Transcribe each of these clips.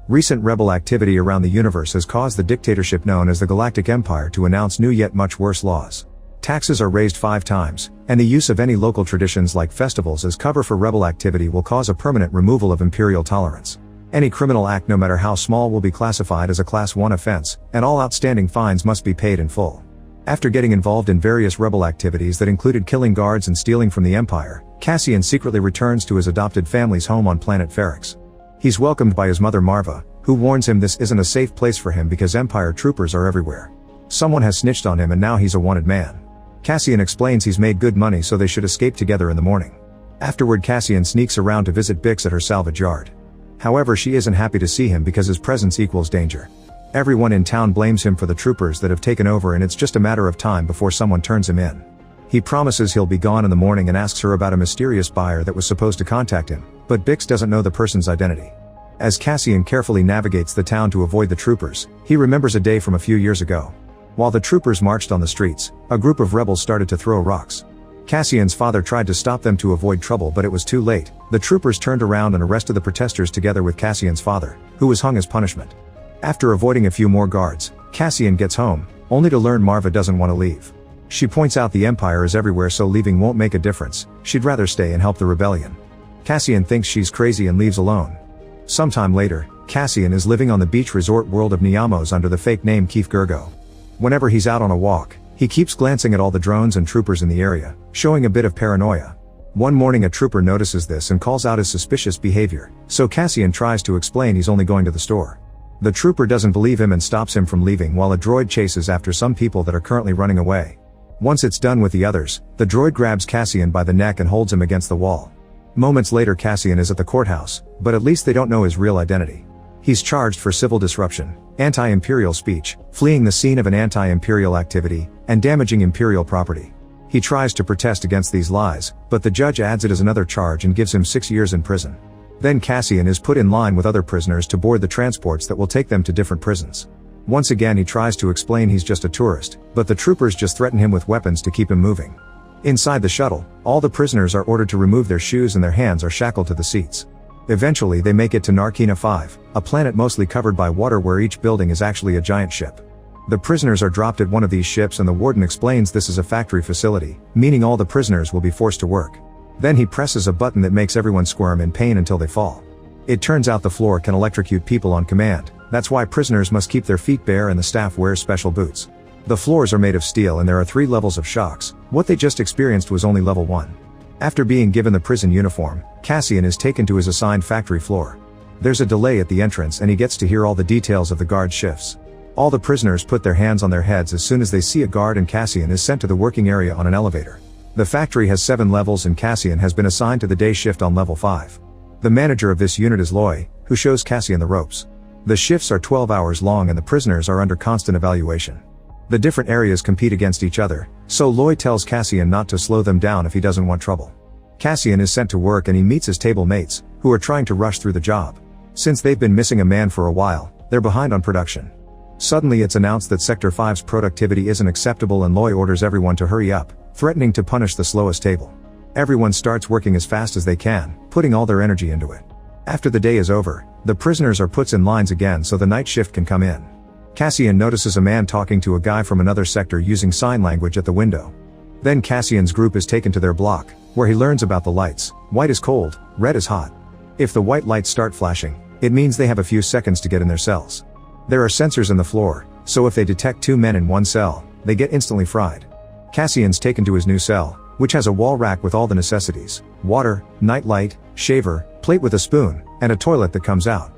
Recent rebel activity around the universe has caused the dictatorship known as the Galactic Empire to announce new yet much worse laws. Taxes are raised 5 times, and the use of any local traditions like festivals as cover for rebel activity will cause a permanent removal of imperial tolerance. Any criminal act no matter how small will be classified as a Class 1 offense, and all outstanding fines must be paid in full. After getting involved in various rebel activities that included killing guards and stealing from the Empire, Cassian secretly returns to his adopted family's home on planet Ferrix. He's welcomed by his mother Marva, who warns him this isn't a safe place for him because Empire troopers are everywhere. Someone has snitched on him and now he's a wanted man. Cassian explains he's made good money so they should escape together in the morning. Afterward, Cassian sneaks around to visit Bix at her salvage yard. However, she isn't happy to see him because his presence equals danger. Everyone in town blames him for the troopers that have taken over, and it's just a matter of time before someone turns him in. He promises he'll be gone in the morning and asks her about a mysterious buyer that was supposed to contact him, but Bix doesn't know the person's identity. As Cassian carefully navigates the town to avoid the troopers, he remembers a day from a few years ago. While the troopers marched on the streets, a group of rebels started to throw rocks. Cassian's father tried to stop them to avoid trouble, but it was too late. The troopers turned around and arrested the protesters together with Cassian's father, who was hung as punishment. After avoiding a few more guards, Cassian gets home, only to learn Marva doesn't want to leave. She points out the Empire is everywhere, so leaving won't make a difference. She'd rather stay and help the rebellion. Cassian thinks she's crazy and leaves alone. Sometime later, Cassian is living on the beach resort world of Niamos under the fake name Keith Gergo. Whenever he's out on a walk, he keeps glancing at all the drones and troopers in the area, showing a bit of paranoia. One morning a trooper notices this and calls out his suspicious behavior, so Cassian tries to explain he's only going to the store. The trooper doesn't believe him and stops him from leaving while a droid chases after some people that are currently running away. Once it's done with the others, the droid grabs Cassian by the neck and holds him against the wall. Moments later, Cassian is at the courthouse, but at least they don't know his real identity. He's charged for civil disruption, anti-imperial speech, fleeing the scene of an anti-imperial activity, and damaging imperial property. He tries to protest against these lies, but the judge adds it as another charge and gives him 6 years in prison. Then Cassian is put in line with other prisoners to board the transports that will take them to different prisons. Once again he tries to explain he's just a tourist, but the troopers just threaten him with weapons to keep him moving. Inside the shuttle, all the prisoners are ordered to remove their shoes and their hands are shackled to the seats. Eventually they make it to Narkina 5, a planet mostly covered by water where each building is actually a giant ship. The prisoners are dropped at one of these ships and the warden explains this is a factory facility, meaning all the prisoners will be forced to work. Then he presses a button that makes everyone squirm in pain until they fall. It turns out the floor can electrocute people on command. That's why prisoners must keep their feet bare and the staff wears special boots. The floors are made of steel and there are 3 levels of shocks. What they just experienced was only level 1. After being given the prison uniform, Cassian is taken to his assigned factory floor. There's a delay at the entrance and he gets to hear all the details of the guard shifts. All the prisoners put their hands on their heads as soon as they see a guard, and Cassian is sent to the working area on an elevator. The factory has 7 levels and Cassian has been assigned to the day shift on level 5. The manager of this unit is Loy, who shows Cassian the ropes. The shifts are 12 hours long and the prisoners are under constant evaluation. The different areas compete against each other, so Loy tells Cassian not to slow them down if he doesn't want trouble. Cassian is sent to work and he meets his table mates, who are trying to rush through the job. Since they've been missing a man for a while, they're behind on production. Suddenly it's announced that Sector 5's productivity isn't acceptable and Loy orders everyone to hurry up, threatening to punish the slowest table. Everyone starts working as fast as they can, putting all their energy into it. After the day is over, the prisoners are put in lines again so the night shift can come in. Cassian notices a man talking to a guy from another sector using sign language at the window. Then Cassian's group is taken to their block, where he learns about the lights. White is cold, red is hot. If the white lights start flashing, it means they have a few seconds to get in their cells. There are sensors in the floor, so if they detect 2 men in one cell, they get instantly fried. Cassian's taken to his new cell, which has a wall rack with all the necessities: water, nightlight, shaver, plate with a spoon, and a toilet that comes out.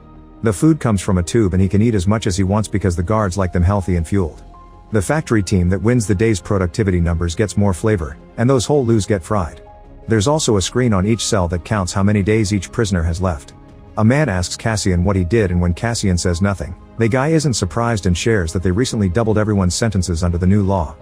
The food comes from a tube and he can eat as much as he wants because the guards like them healthy and fueled. The factory team that wins the day's productivity numbers gets more flavor, and those whole loos get fried. There's also a screen on each cell that counts how many days each prisoner has left. A man asks Cassian what he did, and when Cassian says nothing, the guy isn't surprised and shares that they recently doubled everyone's sentences under the new law.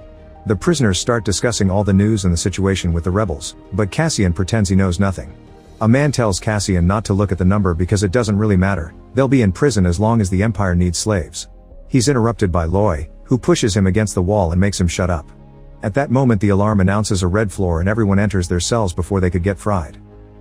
The prisoners start discussing all the news and the situation with the rebels, but Cassian pretends he knows nothing. A man tells Cassian not to look at the number because it doesn't really matter, they'll be in prison as long as the Empire needs slaves. He's interrupted by Loy, who pushes him against the wall and makes him shut up. At that moment the alarm announces a red floor and everyone enters their cells before they could get fried.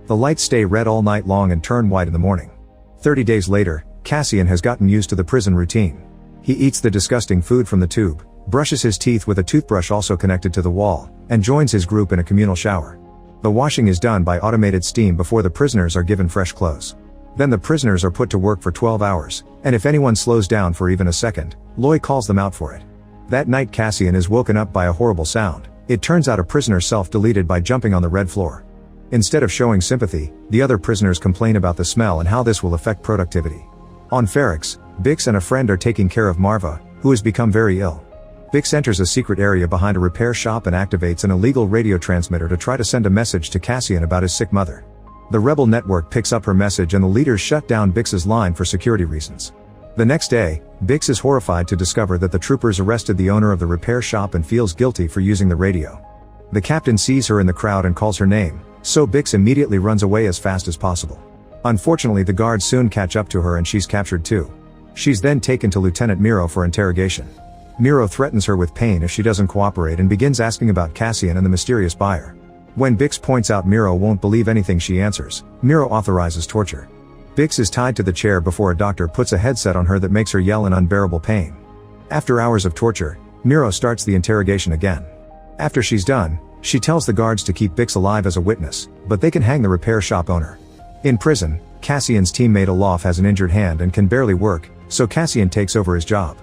The lights stay red all night long and turn white in the morning. 30 days later, Cassian has gotten used to the prison routine. He eats the disgusting food from the tube, brushes his teeth with a toothbrush also connected to the wall, and joins his group in a communal shower. The washing is done by automated steam before the prisoners are given fresh clothes. Then the prisoners are put to work for 12 hours, and if anyone slows down for even a second, Loy calls them out for it. That night Cassian is woken up by a horrible sound. It turns out a prisoner self-deleted by jumping on the red floor. Instead of showing sympathy, the other prisoners complain about the smell and how this will affect productivity. On Ferrix, Bix and a friend are taking care of Marva, who has become very ill. Bix enters a secret area behind a repair shop and activates an illegal radio transmitter to try to send a message to Cassian about his sick mother. The rebel network picks up her message and the leaders shut down Bix's line for security reasons. The next day, Bix is horrified to discover that the troopers arrested the owner of the repair shop and feels guilty for using the radio. The captain sees her in the crowd and calls her name, so Bix immediately runs away as fast as possible. Unfortunately, the guards soon catch up to her and she's captured too. She's then taken to Lieutenant Miro for interrogation. Miro threatens her with pain if she doesn't cooperate and begins asking about Cassian and the mysterious buyer. When Bix points out Miro won't believe anything she answers, Miro authorizes torture. Bix is tied to the chair before a doctor puts a headset on her that makes her yell in unbearable pain. After hours of torture, Miro starts the interrogation again. After she's done, she tells the guards to keep Bix alive as a witness, but they can hang the repair shop owner. In prison, Cassian's teammate Olaf has an injured hand and can barely work, so Cassian takes over his job.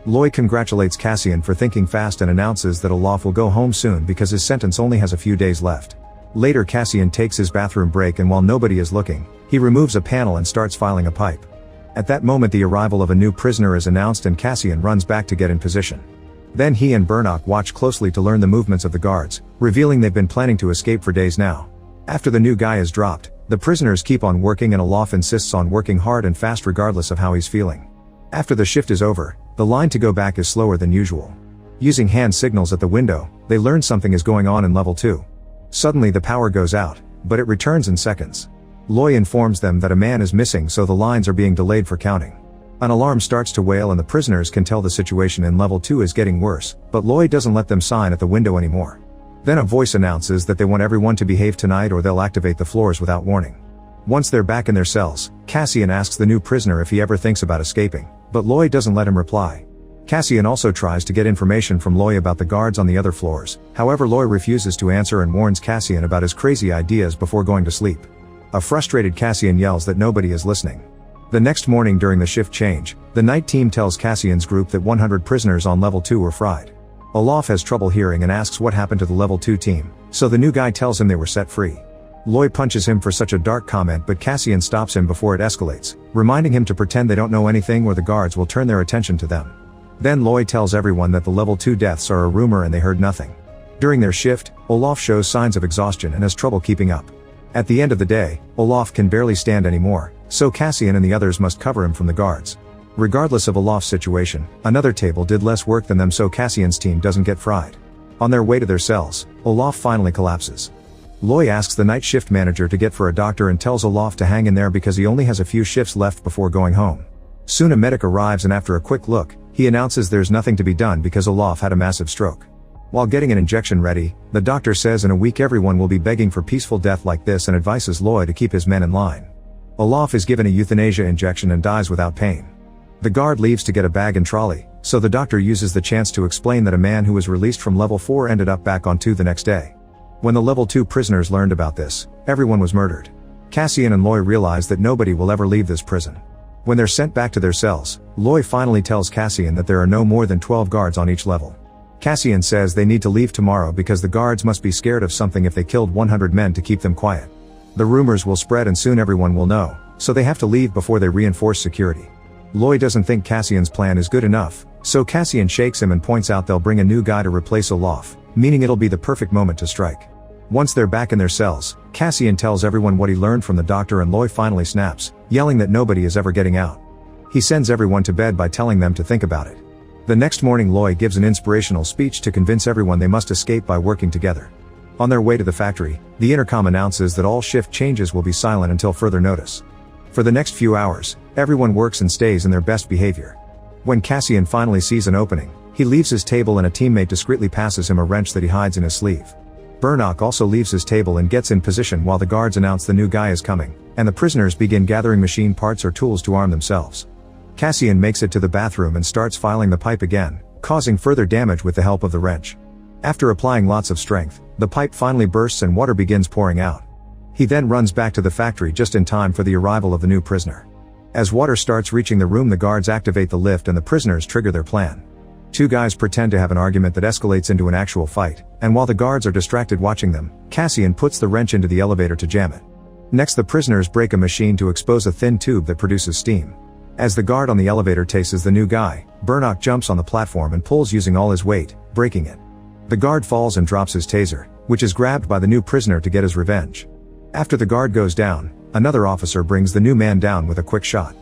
Loy congratulates Cassian for thinking fast and announces that Olaf will go home soon because his sentence only has a few days left. Later Cassian takes his bathroom break and while nobody is looking, he removes a panel and starts filing a pipe. At that moment the arrival of a new prisoner is announced and Cassian runs back to get in position. Then he and Burnock watch closely to learn the movements of the guards, revealing they've been planning to escape for days now. After the new guy is dropped, the prisoners keep on working and Olaf insists on working hard and fast regardless of how he's feeling. After the shift is over, the line to go back is slower than usual. Using hand signals at the window, they learn something is going on in level 2. Suddenly the power goes out, but it returns in seconds. Loy informs them that a man is missing so the lines are being delayed for counting. An alarm starts to wail and the prisoners can tell the situation in level 2 is getting worse, but Loy doesn't let them sign at the window anymore. Then a voice announces that they want everyone to behave tonight or they'll activate the floors without warning. Once they're back in their cells, Cassian asks the new prisoner if he ever thinks about escaping, but Loy doesn't let him reply. Cassian also tries to get information from Loy about the guards on the other floors, however Loy refuses to answer and warns Cassian about his crazy ideas before going to sleep. A frustrated Cassian yells that nobody is listening. The next morning during the shift change, the night team tells Cassian's group that 100 prisoners on level 2 were fried. Olaf has trouble hearing and asks what happened to the level 2 team, so the new guy tells him they were set free. Loy punches him for such a dark comment but Cassian stops him before it escalates, reminding him to pretend they don't know anything or the guards will turn their attention to them. Then Loy tells everyone that the level 2 deaths are a rumor and they heard nothing. During their shift, Olaf shows signs of exhaustion and has trouble keeping up. At the end of the day, Olaf can barely stand anymore, so Cassian and the others must cover him from the guards. Regardless of Olaf's situation, another table did less work than them so Cassian's team doesn't get fried. On their way to their cells, Olaf finally collapses. Loy asks the night shift manager to get for a doctor and tells Olaf to hang in there because he only has a few shifts left before going home. Soon a medic arrives and after a quick look, he announces there's nothing to be done because Olaf had a massive stroke. While getting an injection ready, the doctor says in a week everyone will be begging for peaceful death like this and advises Loy to keep his men in line. Olaf is given a euthanasia injection and dies without pain. The guard leaves to get a bag and trolley, so the doctor uses the chance to explain that a man who was released from level 4 ended up back on 2 the next day. When the level 2 prisoners learned about this, everyone was murdered. Cassian and Loy realize that nobody will ever leave this prison. When they're sent back to their cells, Loy finally tells Cassian that there are no more than 12 guards on each level. Cassian says they need to leave tomorrow because the guards must be scared of something if they killed 100 men to keep them quiet. The rumors will spread and soon everyone will know, so they have to leave before they reinforce security. Loy doesn't think Cassian's plan is good enough, so Cassian shakes him and points out they'll bring a new guy to replace Olaf, meaning it'll be the perfect moment to strike. Once they're back in their cells, Cassian tells everyone what he learned from the doctor and Loy finally snaps, yelling that nobody is ever getting out. He sends everyone to bed by telling them to think about it. The next morning Loy gives an inspirational speech to convince everyone they must escape by working together. On their way to the factory, the intercom announces that all shift changes will be silent until further notice. For the next few hours, everyone works and stays in their best behavior. When Cassian finally sees an opening, he leaves his table and a teammate discreetly passes him a wrench that he hides in his sleeve. Burnock also leaves his table and gets in position while the guards announce the new guy is coming, and the prisoners begin gathering machine parts or tools to arm themselves. Cassian makes it to the bathroom and starts filing the pipe again, causing further damage with the help of the wrench. After applying lots of strength, the pipe finally bursts and water begins pouring out. He then runs back to the factory just in time for the arrival of the new prisoner. As water starts reaching the room, the guards activate the lift and the prisoners trigger their plan. Two guys pretend to have an argument that escalates into an actual fight, and while the guards are distracted watching them, Cassian puts the wrench into the elevator to jam it. Next, the prisoners break a machine to expose a thin tube that produces steam. As the guard on the elevator tases the new guy, Burnock jumps on the platform and pulls using all his weight, breaking it. The guard falls and drops his taser, which is grabbed by the new prisoner to get his revenge. After the guard goes down, another officer brings the new man down with a quick shot.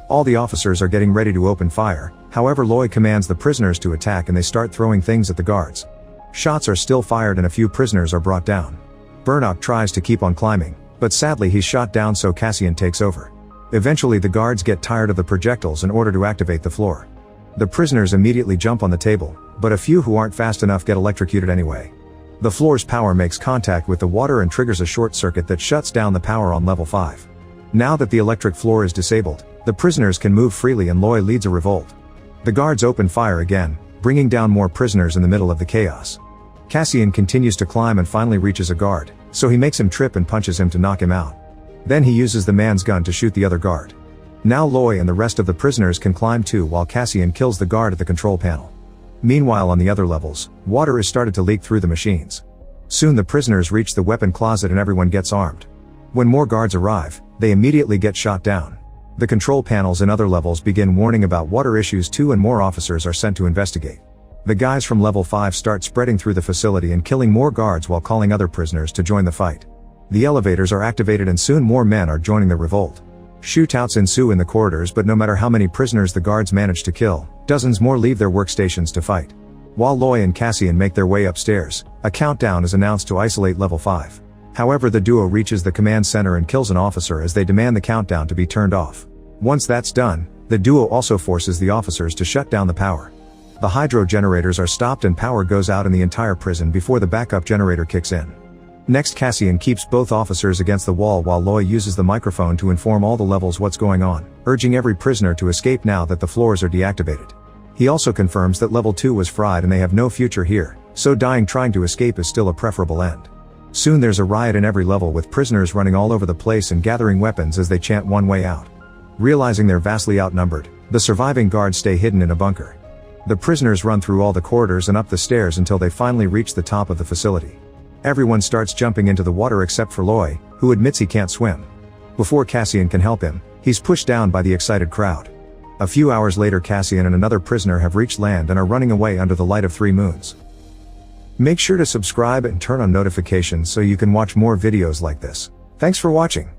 All the officers are getting ready to open fire, however Lloyd commands the prisoners to attack and they start throwing things at the guards. Shots are still fired and a few prisoners are brought down. Burnock tries to keep on climbing, but sadly he's shot down, so Cassian takes over. Eventually the guards get tired of the projectiles in order to activate the floor. The prisoners immediately jump on the table, but a few who aren't fast enough get electrocuted anyway. The floor's power makes contact with the water and triggers a short circuit that shuts down the power on level 5. Now that the electric floor is disabled, the prisoners can move freely and Loy leads a revolt. The guards open fire again, bringing down more prisoners in the middle of the chaos. Cassian continues to climb and finally reaches a guard, so he makes him trip and punches him to knock him out. Then he uses the man's gun to shoot the other guard. Now Loy and the rest of the prisoners can climb too, while Cassian kills the guard at the control panel. Meanwhile, on the other levels, water is started to leak through the machines. Soon the prisoners reach the weapon closet and everyone gets armed. When more guards arrive, they immediately get shot down. The control panels in other levels begin warning about water issues too, and more officers are sent to investigate. The guys from level 5 start spreading through the facility and killing more guards while calling other prisoners to join the fight. The elevators are activated and soon more men are joining the revolt. Shootouts ensue in the corridors, but no matter how many prisoners the guards manage to kill, dozens more leave their workstations to fight. While Loy and Cassian make their way upstairs, a countdown is announced to isolate level 5. However, the duo reaches the command center and kills an officer as they demand the countdown to be turned off. Once that's done, the duo also forces the officers to shut down the power. The hydro generators are stopped and power goes out in the entire prison before the backup generator kicks in. Next, Cassian keeps both officers against the wall while Loy uses the microphone to inform all the levels what's going on, urging every prisoner to escape now that the floors are deactivated. He also confirms that level 2 was fried and they have no future here, so dying trying to escape is still a preferable end. Soon there's a riot in every level with prisoners running all over the place and gathering weapons as they chant one way out. Realizing they're vastly outnumbered, the surviving guards stay hidden in a bunker. The prisoners run through all the corridors and up the stairs until they finally reach the top of the facility. Everyone starts jumping into the water except for Loy, who admits he can't swim. Before Cassian can help him, he's pushed down by the excited crowd. A few hours later, Cassian and another prisoner have reached land and are running away under the light of 3 moons. Make sure to subscribe and turn on notifications so you can watch more videos like this. Thanks for watching.